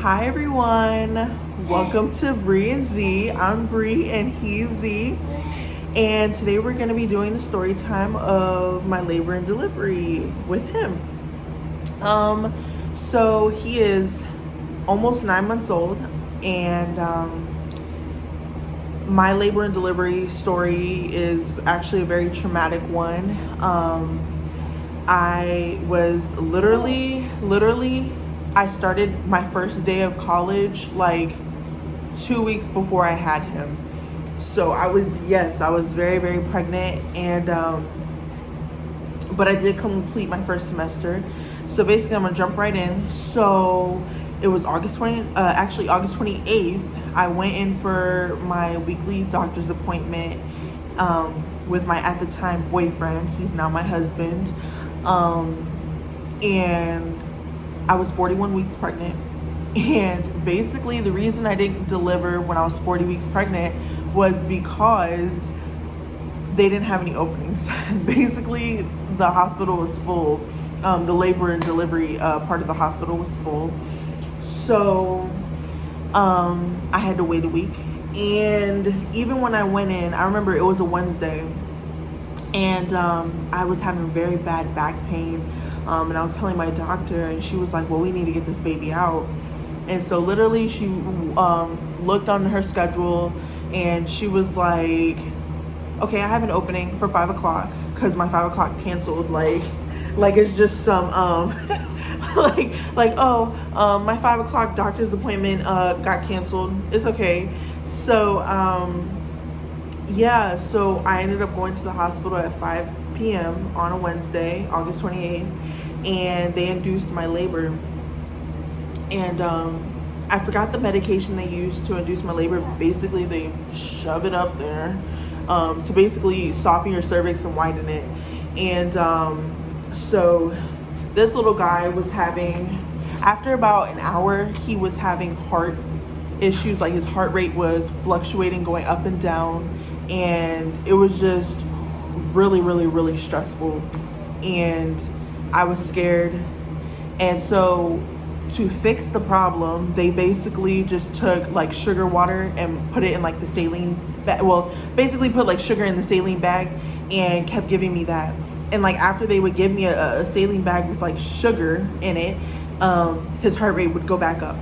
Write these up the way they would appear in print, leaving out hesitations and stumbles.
Hi everyone, welcome to Bree and Z. I'm Bree and he's Z, and today we're going to be doing the story time of my labor and delivery with him. So he is almost 9 months old, and my labor and delivery story is actually a very traumatic one. I was literally, I started my first day of college like 2 weeks before I had him. So I was very, very pregnant, and but I did complete my first semester. So basically, I'm gonna jump right in. So it was August 28th. I went in for my weekly doctor's appointment with my at the time boyfriend. He's now my husband, and I was 41 weeks pregnant. And basically, the reason I didn't deliver when I was 40 weeks pregnant was because they didn't have any openings. Basically, the hospital was full. The labor and delivery part of the hospital was full. So I had to wait a week. And even when I went in, I remember it was a Wednesday, and I was having very bad back pain. And I was telling my doctor, and she was like, well, we need to get this baby out. And so literally she looked on her schedule, and she was like, okay, I have an opening for 5 o'clock, because my 5 o'clock canceled. Like it's just some my 5 o'clock doctor's appointment got canceled. It's okay. So so I ended up going to the hospital at 5 p.m. on a Wednesday, August 28th, and they induced my labor. And I forgot the medication they used to induce my labor. Basically, they shove it up there to basically soften your cervix and widen it. And so this little guy was having, after about an hour, he was having heart issues. Like his heart rate was fluctuating, going up and down. And it was just really, really, really stressful. And I was scared. And so to fix the problem, they basically just took like sugar water and put it in like the saline bag. Well, basically put like sugar in the saline bag and kept giving me that. And like after they would give me a saline bag with like sugar in it, his heart rate would go back up.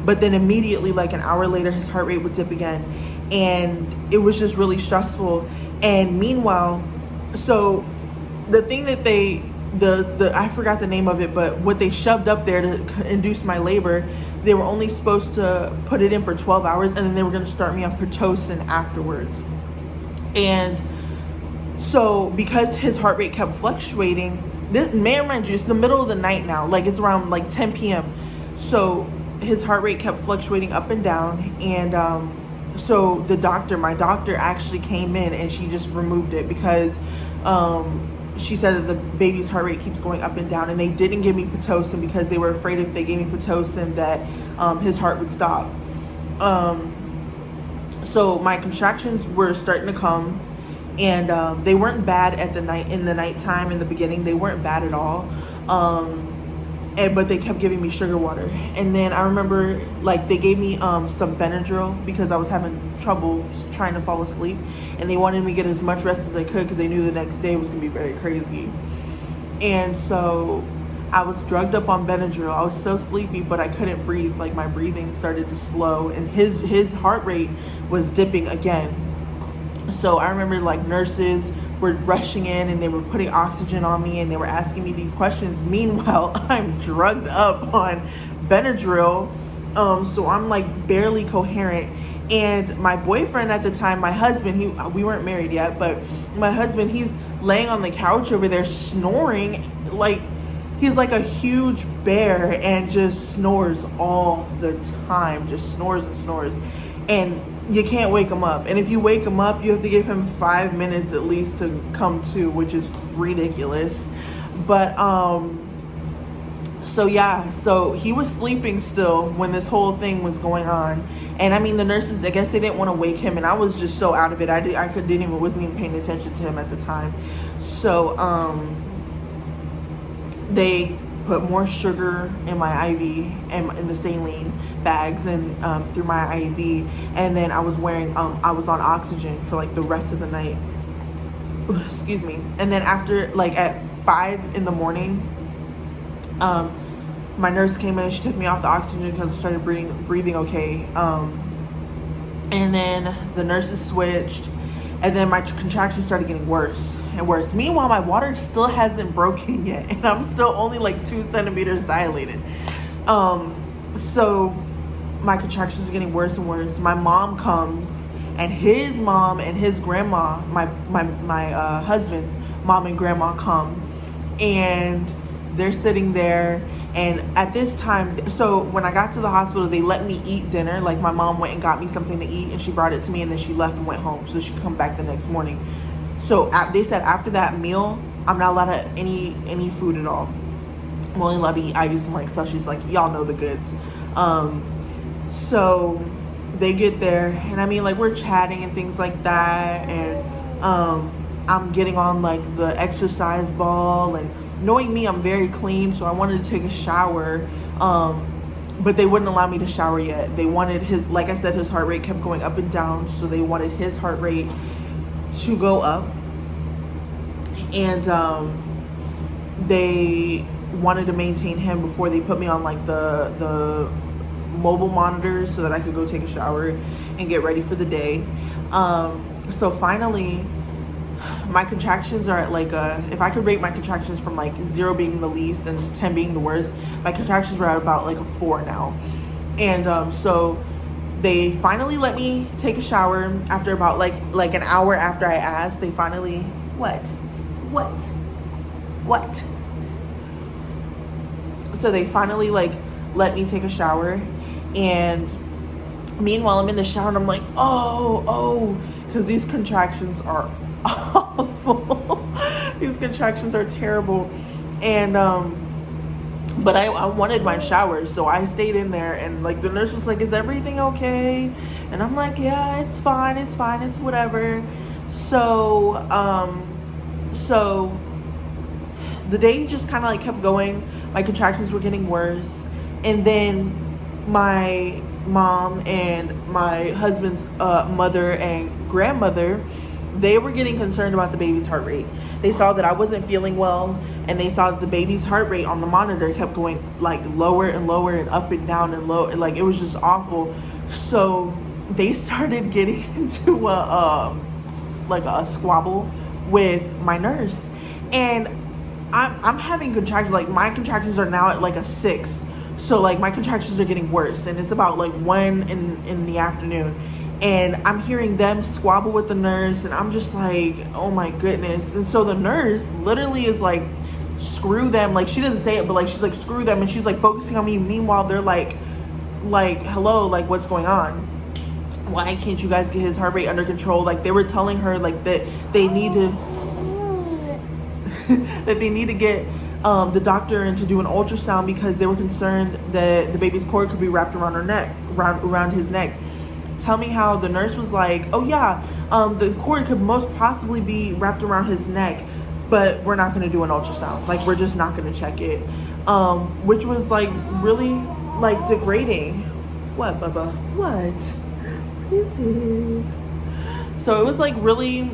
But then immediately, like an hour later, his heart rate would dip again. And it was just really stressful. And meanwhile, so the thing that I forgot the name of it, but what they shoved up there to induce my labor, they were only supposed to put it in for 12 hours, and then they were going to start me on Pitocin afterwards. And so because his heart rate kept fluctuating, this man, mind you, it's the middle of the night now, like it's around like 10 p.m. So his heart rate kept fluctuating up and down. And so my doctor actually came in, and she just removed it because she said that the baby's heart rate keeps going up and down, and they didn't give me Pitocin because they were afraid if they gave me Pitocin that his heart would stop. So my contractions were starting to come, and they weren't bad in the nighttime. In the beginning, they weren't bad at all. But they kept giving me sugar water. And then I remember like they gave me some Benadryl because I was having trouble trying to fall asleep, and they wanted me to get as much rest as I could because they knew the next day was gonna be very crazy. And so I was drugged up on Benadryl. I was so sleepy, but I couldn't breathe. Like my breathing started to slow, and his heart rate was dipping again. So I remember like nurses were rushing in, and they were putting oxygen on me, and they were asking me these questions. Meanwhile, I'm drugged up on Benadryl, so I'm like barely coherent. And my boyfriend at the time, my husband, we weren't married yet, but my husband, he's laying on the couch over there snoring. Like he's like a huge bear and just snores all the time, just snores and snores. And you can't wake him up. And if you wake him up, you have to give him 5 minutes at least to come to, which is ridiculous. But so he was sleeping still when this whole thing was going on. And I mean, the nurses, I guess they didn't want to wake him, and I was just so out of it. Wasn't even paying attention to him at the time. So they put more sugar in my IV and in the saline bags and through my IV. And then I was I was on oxygen for like the rest of the night. Excuse me. And then after, like at 5 in the morning, my nurse came in. She took me off the oxygen because I started breathing okay. And then the nurses switched, and then my contractions started getting worse and worse. Meanwhile, my water still hasn't broken yet, and I'm still only like 2 centimeters dilated. So my contractions are getting worse and worse. My mom comes, and his mom and his grandma, my husband's mom and grandma come, and they're sitting there. And at this time, so when I got to the hospital, they let me eat dinner. Like my mom went and got me something to eat, and she brought it to me, and then she left and went home so she could come back the next morning. So they said after that meal, I'm not allowed to any food at all. I'm only allowed to eat ice and like slushies, like y'all know the goods. So they get there, and I mean, like we're chatting and things like that, and I'm getting on like the exercise ball, and knowing me, I'm very clean, so I wanted to take a shower, but they wouldn't allow me to shower yet. They wanted like I said, his heart rate kept going up and down, so they wanted his heart rate to go up, and they wanted to maintain him before they put me on like the mobile monitors so that I could go take a shower and get ready for the day. So finally, my contractions are at like if I could rate my contractions from like 0 being the least and 10 being the worst, my contractions were at about like a 4 now. And so they finally let me take a shower after about like an hour after I asked. They finally, what? So they finally like let me take a shower, and meanwhile I'm in the shower and I'm like, oh, because these contractions are awful. These contractions are terrible. And but I wanted my shower, so I stayed in there, and like the nurse was like, is everything okay? And I'm like, yeah, it's fine, it's whatever. So so the day just kind of like kept going. My contractions were getting worse, and then my mom and my husband's mother and grandmother, they were getting concerned about the baby's heart rate. They saw that I wasn't feeling well, and they saw that the baby's heart rate on the monitor kept going like lower and lower and up and down and low, and like it was just awful. So they started getting into a squabble with my nurse, and I'm having contractions. Like my contractions are now at like a 6. So like my contractions are getting worse, and it's about like 1 in the afternoon, and I'm hearing them squabble with the nurse, and I'm just like, oh my goodness. And so the nurse literally is like, screw them. Like she doesn't say it, but like she's like, screw them, and she's like focusing on me. Meanwhile they're like hello, like what's going on? Why can't you guys get his heart rate under control? Like they were telling her like that they need to that they need to get the doctor in to do an ultrasound, because they were concerned that the baby's cord could be wrapped around her neck, around his neck. Tell me how the nurse was like, oh yeah, the cord could most possibly be wrapped around his neck, but we're not going to do an ultrasound. Like we're just not going to check it, which was like really like degrading. What, Bubba? What is it? So it was like really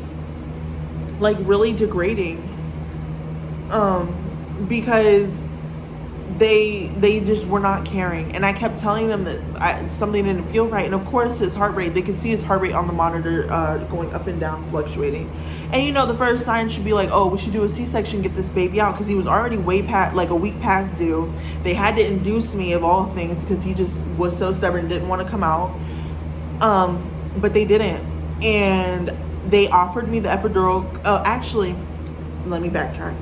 degrading, because they just were not caring. And I kept telling them that something didn't feel right, and of course his heart rate, they could see his heart rate on the monitor going up and down, fluctuating. And you know, the first sign should be like, oh, we should do a C-section, get this baby out, because he was already way past, like a week past due. They had to induce me, of all things, because he just was so stubborn, didn't want to come out. But they didn't, and they offered me the epidural. Actually, let me backtrack.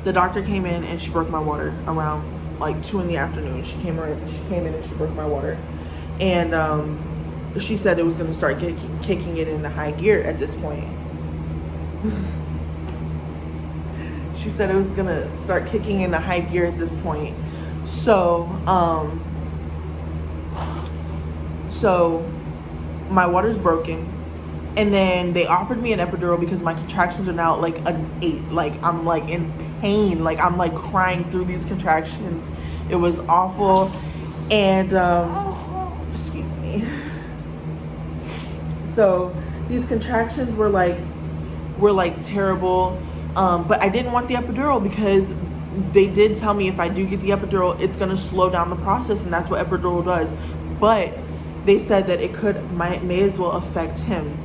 The doctor came in and she broke my water around like 2 in the afternoon. She came in and she broke my water, and she said it was going to start kicking it into high gear at this point. She said it was going to start kicking into high gear at this point. So my water's broken, and then they offered me an epidural because my contractions are now like an 8. Like I'm like in pain. Like, I'm like crying through these contractions. It was awful. And excuse me. So these contractions were like terrible. But I didn't want the epidural because they did tell me if I do get the epidural, it's gonna slow down the process, and that's what epidural does. But they said that it may as well affect him.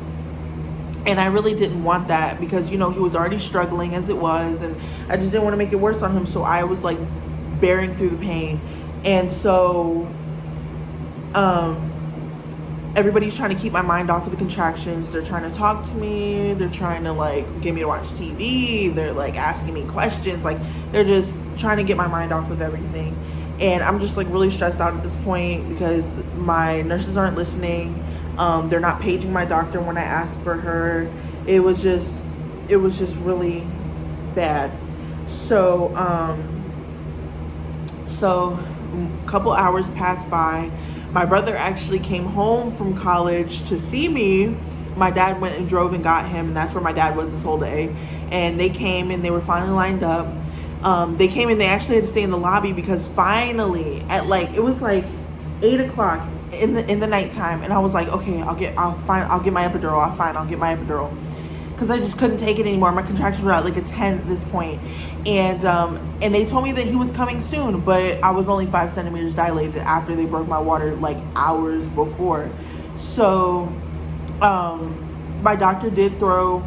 And I really didn't want that because, you know, he was already struggling as it was, and I just didn't want to make it worse on him. So I was like bearing through the pain. And so everybody's trying to keep my mind off of the contractions. They're trying to talk to me. They're trying to like get me to watch TV. They're like asking me questions. Like, they're just trying to get my mind off of everything. And I'm just like really stressed out at this point because my nurses aren't listening. They're not paging my doctor when I ask for her. It was just really bad. So a couple hours passed by. My brother actually came home from college to see me. My dad went and drove and got him, and that's where my dad was this whole day. And they came and they were finally lined up. They came and they actually had to stay in the lobby because finally at it was like 8 o'clock in the nighttime, and I was like, okay, I'll get my epidural. I'll get my epidural, because I just couldn't take it anymore. My contractions were at like a 10 at this point. And they told me that he was coming soon, but I was only 5 centimeters dilated after they broke my water like hours before. So my doctor did throw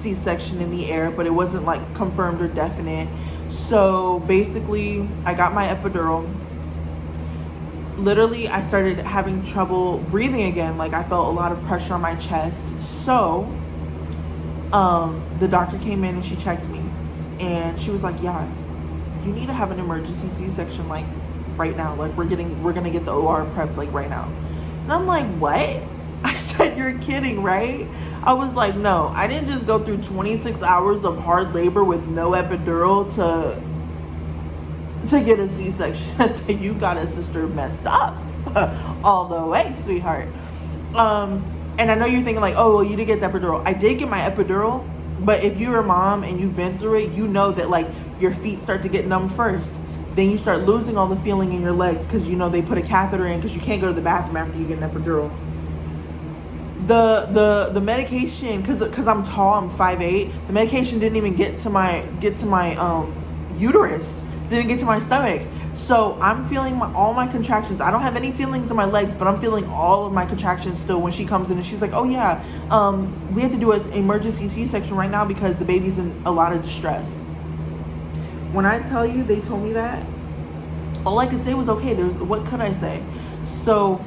C-section in the air, but it wasn't like confirmed or definite. So basically I got my epidural. Literally, I started having trouble breathing again. Like, I felt a lot of pressure on my chest. So the doctor came in and she checked me, and she was like, yeah, you need to have an emergency C-section like right now. Like, we're gonna get the OR prepped like right now. And I'm like, what? I said, you're kidding, right? I was like, no, I didn't just go through 26 hours of hard labor with no epidural to get a C-section. I said, you got a sister messed up all the way, sweetheart. And I know you're thinking like, oh, well, you did get the epidural. I did get my epidural, but if you're a mom and you've been through it, you know that like your feet start to get numb first. Then you start losing all the feeling in your legs because, you know, they put a catheter in because you can't go to the bathroom after you get an epidural. The medication, because I'm tall, I'm 5'8", the medication didn't even get to my uterus, didn't get to my stomach. So I'm feeling all my contractions. I don't have any feelings in my legs, but I'm feeling all of my contractions still when she comes in and she's like, oh yeah, we have to do an emergency C-section right now because the baby's in a lot of distress. When I tell you they told me that, all I could say was, okay, what could I say? So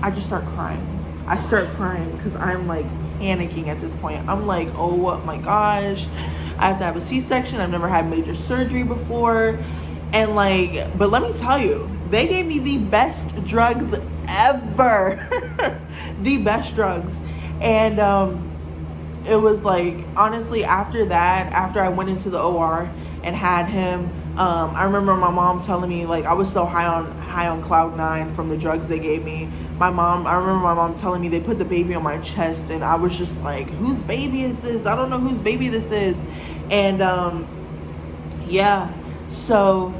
I just start crying. I start crying because I'm like panicking at this point. I'm like, oh my gosh, I have to have a C-section. I've never had major surgery before. And like, but let me tell you, they gave me the best drugs ever. The best drugs. And it was like, honestly, after I went into the OR and had him, I remember my mom telling me, like, I was so high on cloud 9 from the drugs they gave me. I remember my mom telling me they put the baby on my chest, and I was just like, whose baby is this? I don't know whose baby this is. And yeah, so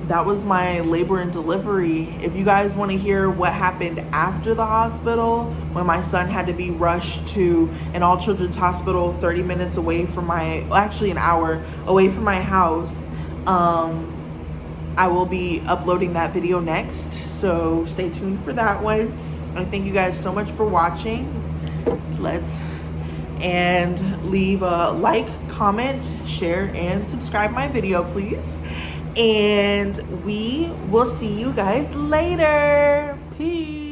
that was my labor and delivery. If you guys want to hear what happened after the hospital, when my son had to be rushed to an all children's hospital 30 minutes away from actually an hour away from my house, I will be uploading that video next, so stay tuned for that one. I thank you guys so much for watching. And leave a like, comment, share, and subscribe my video, please. And we will see you guys later. Peace.